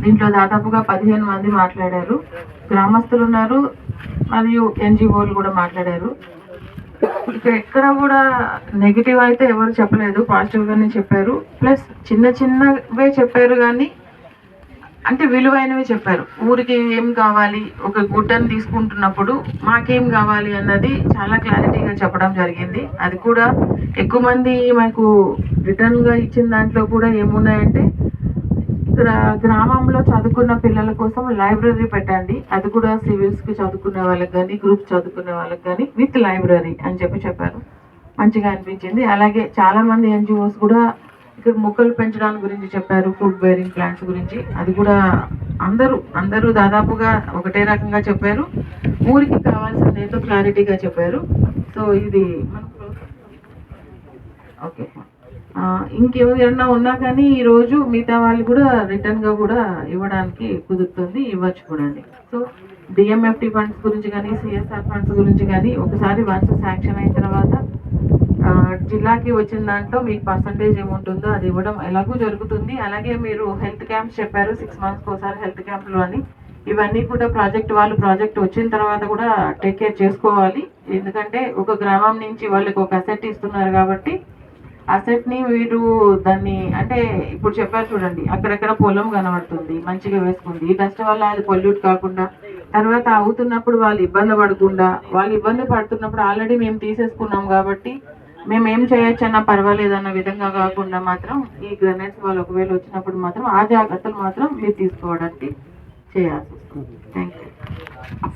దీంట్లో దాదాపుగా 15 మంది మాట్లాడారు. గ్రామస్తులు ఉన్నారు మరియు ఎన్జిఓలు కూడా మాట్లాడారు. ఇక్కడ ఎక్కడ కూడా నెగిటివ్ అయితే ఎవరు చెప్పలేదు, పాజిటివ్గానే చెప్పారు. ప్లస్ చిన్నవే చెప్పారు కానీ అంటే విలువైనవి చెప్పారు. ఊరికి ఏం కావాలి, ఒక గుడ్డను తీసుకుంటున్నప్పుడు మాకేం కావాలి అన్నది చాలా క్లారిటీగా చెప్పడం జరిగింది. అది కూడా ఎక్కువ మంది మాకు రిటర్న్గా ఇచ్చిన దాంట్లో కూడా ఏమున్నాయంటే, ఇక్కడ గ్రామంలో చదువుకున్న పిల్లల కోసం లైబ్రరీ పెట్టండి, అది కూడా సివిల్స్కి చదువుకునే వాళ్ళకి కానీ గ్రూప్స్ చదువుకునే వాళ్ళకి కానీ విత్ లైబ్రరీ అని చెప్పారు. మంచిగా అనిపించింది. అలాగే చాలామంది ఎన్జిఓస్ కూడా ఇక్కడ మొక్కలు పెంచడానికి గురించి చెప్పారు, ఫ్రూట్ బేరింగ్ ప్లాంట్స్ గురించి. అది కూడా అందరూ దాదాపుగా ఒకటే రకంగా చెప్పారు. ఊరికి కావాల్సింది ఏదో క్లారిటీగా చెప్పారు. సో ఇది ఓకే. ఇంకేమైనా ఉన్నా కానీ ఈరోజు మిగతా వాళ్ళు కూడా రిటర్న్గా కూడా ఇవ్వడానికి కుదురుతుంది, ఇవ్వచ్చు కూడా అండి. సో డిఎంఎఫ్టి ఫండ్స్ గురించి కానీ సిఎస్ఆర్ ఫండ్స్ గురించి కానీ ఒకసారి వన్స్ శాంక్షన్ అయిన తర్వాత జిల్లాకి వచ్చిన దాంట్లో మీకు పర్సంటేజ్ ఏముంటుందో అది ఇవ్వడం ఎలాగూ జరుగుతుంది. అలాగే మీరు హెల్త్ క్యాంప్స్ చెప్పారు, 6 monthsకి ఒకసారి హెల్త్ క్యాంపులు అని. ఇవన్నీ కూడా ప్రాజెక్ట్ వచ్చిన తర్వాత కూడా టేక్ కేర్ చేసుకోవాలి. ఎందుకంటే ఒక గ్రామం నుంచి వాళ్ళకి ఒక అసెట్ ఇస్తున్నారు కాబట్టి అసెట్ని వీరు దాన్ని అంటే ఇప్పుడు చెప్పారు చూడండి, అక్కడక్కడ పొలం కనబడుతుంది మంచిగా వేసుకుంది, ఈ డస్ట్ వల్ల అది పొల్యూట్ కాకుండా తర్వాత అవుతున్నప్పుడు వాళ్ళు ఇబ్బంది పడుతున్నప్పుడు ఆల్రెడీ మేము తీసేసుకున్నాం కాబట్టి మేము ఏం చేయొచ్చు అన్న పర్వాలేదు అన్న విధంగా కాకుండా మాత్రం ఈ గ్రెనేడ్స్ వాళ్ళు ఒకవేళ వచ్చినప్పుడు మాత్రం ఆ జాగ్రత్తలు మాత్రం మీరు తీసుకోవడానికి చేయాల్సి వస్తుంది. Thank you.